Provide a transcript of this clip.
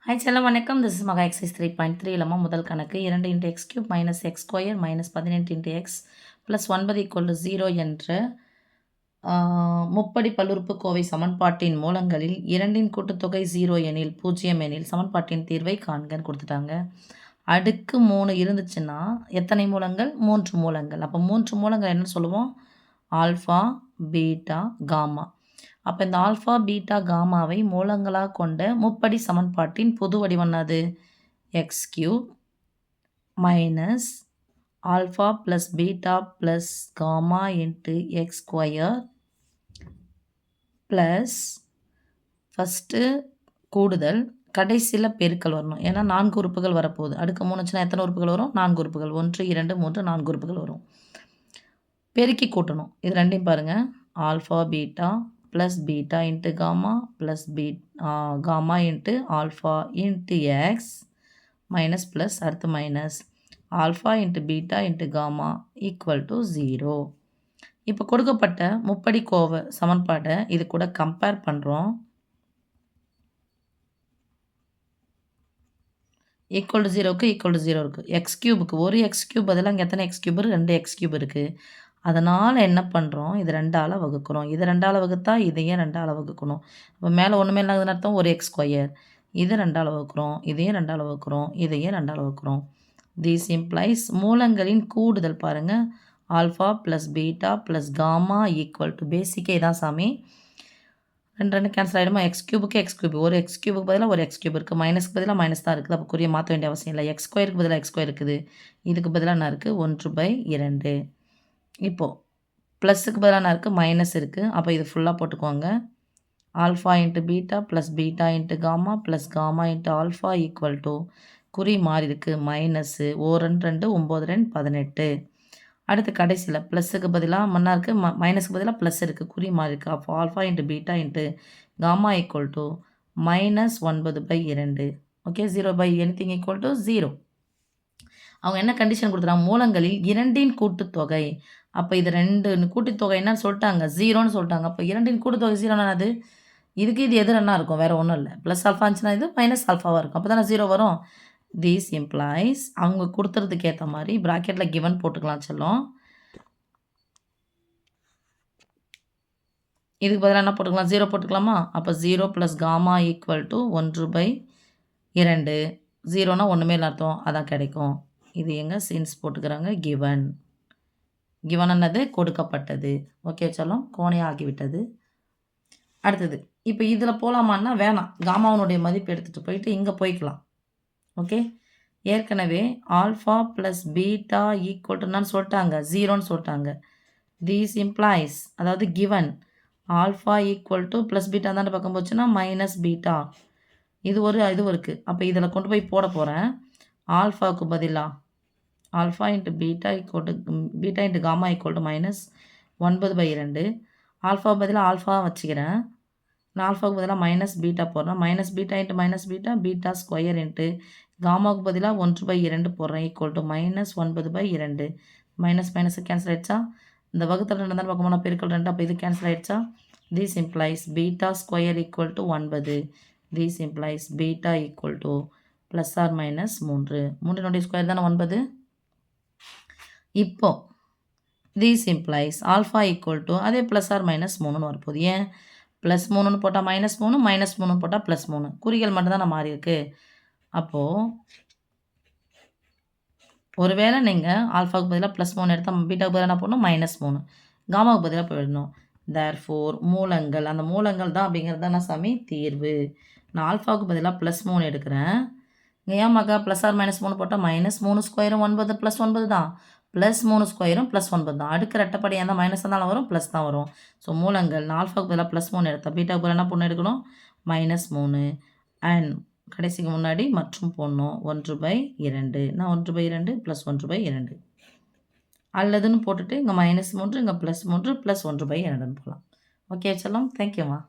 Hi செல்லம் வணக்கம். This is மகா எக்ஸைஸ் 3.3 இல்லாம முதல் கணக்கு 2 into X cube minus X square minus 18 into X plus 9 = 0 என்ற முப்படி பல்லுறுப்புக்கோவை சமன்பாட்டின் மூலங்களில் 2இன் கூட்டுத்தொகை 0 எனில் 0 எனில் சமன்பாட்டின் தீர்வை காண்கன்னு கொடுத்துட்டாங்க. அடுக்கு 3 இருந்துச்சுன்னா எத்தனை மூலங்கள்? 3 மூலங்கள். அப்போ 3 மூலங்கள் என்ன சொல்லுவோம்? Alpha, beta, gamma. அப்போ இந்த ஆல்ஃபா, பீட்டா, காமாவை மூலங்களாக கொண்ட முப்படி சமன்பாட்டின் பொது வடிவம் அது x cube minus alpha plus beta plus gamma into x square plus first கூடுதல் கடைசியில் பெருக்கல் வரணும். ஏன்னா 4 உறுப்புகள் வரப்போகுது. அடுக்கு 3ச்சுன்னா எத்தனை உறுப்புகள் வரும்? 4 உறுப்புகள். 1 2 3 4 உறுப்புகள் வரும். பெருக்கி கூட்டணும். இது ரெண்டையும் பாருங்கள். Alpha beta plus beta into gamma plus gamma into alpha into x minus plus அடுத்து minus alpha into beta into gamma equal to 0. இப்போ கொடுக்கப்பட்ட முப்படி கோவை சமன்பாட்டை இது கூட கம்பேர் பண்ணுறோம். ஈக்குவல் டு 0க்கு ஈக்குவல் டு 0 இருக்குது. எக்ஸ் கியூபுக்கு ஒரு எக்ஸ் கியூப் பதிலாக இங்கே எத்தனை எக்ஸ் கியூப்? 2 எக்ஸ் கியூப் இருக்குது. அதனால் என்ன பண்ணுறோம்? இது 2ஆல் வகுக்கிறோம். இது 2ஆல் வகுத்தா இதையும் 2ஆல் வகுக்கணும். அப்போ மேலே ஒன்றுமே இல்லாததுன்னு அர்த்தம் ஒரு எக்ஸ் ஸ்கொயர். இது 2ஆல் வகுக்கிறோம். இதையும் 2ஆல் வகுக்கிறோம். இதையும் 2ஆல் வகுக்கிறோம். தீஸ் இம்ப்ளைஸ் மூலங்களின் கூடுதல் பாருங்கள். Alpha plus beta plus gamma equal to பேசிக்கே தான் சாமி. 2 கேன்சல் ஆகிடுமா? எக்ஸ் கியூபுக்கு எக்ஸ் கியூப். ஒரு எக்ஸ் கியூபுக்கு பதிலாக ஒரு எக்ஸ் கியூப் இருக்குது. மைனஸ்க்கு பதிலாக மைனஸ் தான் இருக்குது. அப்போ குறிய மாற்ற வேண்டிய அவசியம் இல்லை. எக்ஸ் ஸ்கொயருக்கு பதிலாக எக்ஸ் ஸ்கொயர் இருக்குது. இதுக்கு பதிலாக என்ன இருக்குது? 1/2. இப்போது ப்ளஸுக்கு பதிலாக என்ன இருக்குது? மைனஸ் இருக்குது. அப்போ இது ஃபுல்லாக போட்டுக்கோங்க. Alpha into beta plus beta into gamma plus gamma into alpha equal to குறி மாறி இருக்குது மைனஸு 2 2 9 2 18. அடுத்து கடைசியில் ப்ளஸுக்கு பதிலாக மண்ணா இருக்குது, மைனஸுக்கு பதிலாக ப்ளஸ் இருக்குது, குறி மாறி இருக்குது. அப்போ alpha into beta into gamma equal to -9/2. Okay, 0/anything equal to 0. அவங்க என்ன கண்டிஷன் கொடுத்துறாங்க? மூலங்களில் 2இன் கூட்டுத்தொகை. அப்போ இது 2 கூட்டுத்தொகை என்னன்னு சொல்லிட்டாங்க? 0ன்னு சொல்லிட்டாங்க. அப்போ 2இன் கூட்டுத்தொகை 0ன்னா அது இதுக்கு இது எதிரன்னா இருக்கும், வேறு ஒன்றும் இல்லை. ப்ளஸ் ஆல்ஃபா இருந்துச்சுன்னா இது மைனஸ் ஆல்ஃபாவாக இருக்கும். அப்போ தானே 0 வரும். தீஸ் இம்ப்ளாய்ஸ் அவங்க கொடுத்துறதுக்கு ஏற்ற மாதிரி ப்ராக்கெட்டில் கிவன் போட்டுக்கலாம் சொல்லும். இதுக்கு பதிலாக என்ன போட்டுக்கலாம்? 0 போட்டுக்கலாமா? அப்போ 0 ப்ளஸ் காமா ஈக்குவல் டு 1/2. 0னா ஒன்றுமே இல்லை அர்த்தம், அதான் கிடைக்கும். இது எங்கே சீன்ஸ் போட்டுக்கிறாங்க? கிவன். கிவன் என்னது? கொடுக்கப்பட்டது. ஓகே சொல்லும், கோணை ஆகிவிட்டது. அடுத்தது இப்போ இதில் போகலாமான்னா வேணாம். காமாவனுடைய மதிப்பு எடுத்துகிட்டு போயிட்டு இங்கே போய்க்கலாம். ஓகே, ஏற்கனவே ஆல்ஃபா ப்ளஸ் பீட்டா ஈக்குவல் டுன்னு சொல்லிட்டாங்க, 0ன்னு சொல்லிட்டாங்க. தீஸ் இம்ப்ளாய்ஸ் அதாவது given alpha equal to plus beta தான் பக்கம் போச்சுன்னா மைனஸ் பீட்டா. இது இருக்குது. அப்போ இதில் கொண்டு போய் போட போகிறேன். ஆல்ஃபாவுக்கு பதிலாக alpha into beta equal to beta into gamma equal to -9/2. Alpha பதிலாக ஆல்ஃபா வச்சுக்கிறேன். நான் ஆல்ஃபாவுக்கு பதிலாக மைனஸ் பீட்டா போடுறேன். Minus beta into minus beta beta square into காமாவுக்கு பதிலாக 1/2 போடுறேன் equal to -9/2. Minus minus cancel ஆகிடுச்சா? இந்த வகுத்தல் 2 தான் பக்கமான பெருக்கல் 2. அப்போ இது கேன்சல் ஆகிடுச்சா? These implies beta square equal to 9. These implies beta equal to plus or minus 3. 3 square தானே 9. இப்போ these implies alpha equal to அதே ப்ளஸ் ஆர் மைனஸ் 3ன்னு வரப்போகுது. ஏன் ப்ளஸ் 3ன்னு போட்டால் -3, -3 போட்டால் +3. குறிகள் மட்டும்தான் நான் மாறி இருக்கு. அப்போது ஒருவேளை நீங்கள் ஆல்ஃபாவுக்கு பதிலாக +3 எடுத்தால் பீட்டாவுக்கு பதிலாக என்ன போடணும்? -3. காமாவுக்கு பதிலாக போயிடணும். தேர்ஃபோர் மூலங்கள், அந்த மூலங்கள் தான் அப்படிங்கிறது தான் சாமி தீர்வு. நான் ஆல்ஃபாவுக்கு பதிலாக +3 எடுக்கிறேன். இங்கே ஏமாக்கா ப்ளஸ் ஆர் -3 போட்டால் -3 ஸ்கொயரும் 9 + 9 தான், +3 ஸ்கொயரும் +9 தான். அடுக்கு ரெட்டப்படி எந்த மைனஸ் இருந்தாலும் வரும், ப்ளஸ் தான் வரும். ஸோ மூலங்கள் நான் ஆல்ஃபாவுக்கு பதிலாக +3 எடுத்தேன், பீட்டாவுக்கு பதிலாக என்ன பொண்ணு எடுக்கணும்? -3 அண்ட் கடைசிக்கு முன்னாடி மற்றும் போடணும் 1/2. நான் 1/2 + 1/2 அல்லதுன்னு போட்டுட்டு இங்கே -3 இங்கே +3 + 1/2ன்னு போகலாம். ஓகே செல்லம், தேங்க்யூம்மா.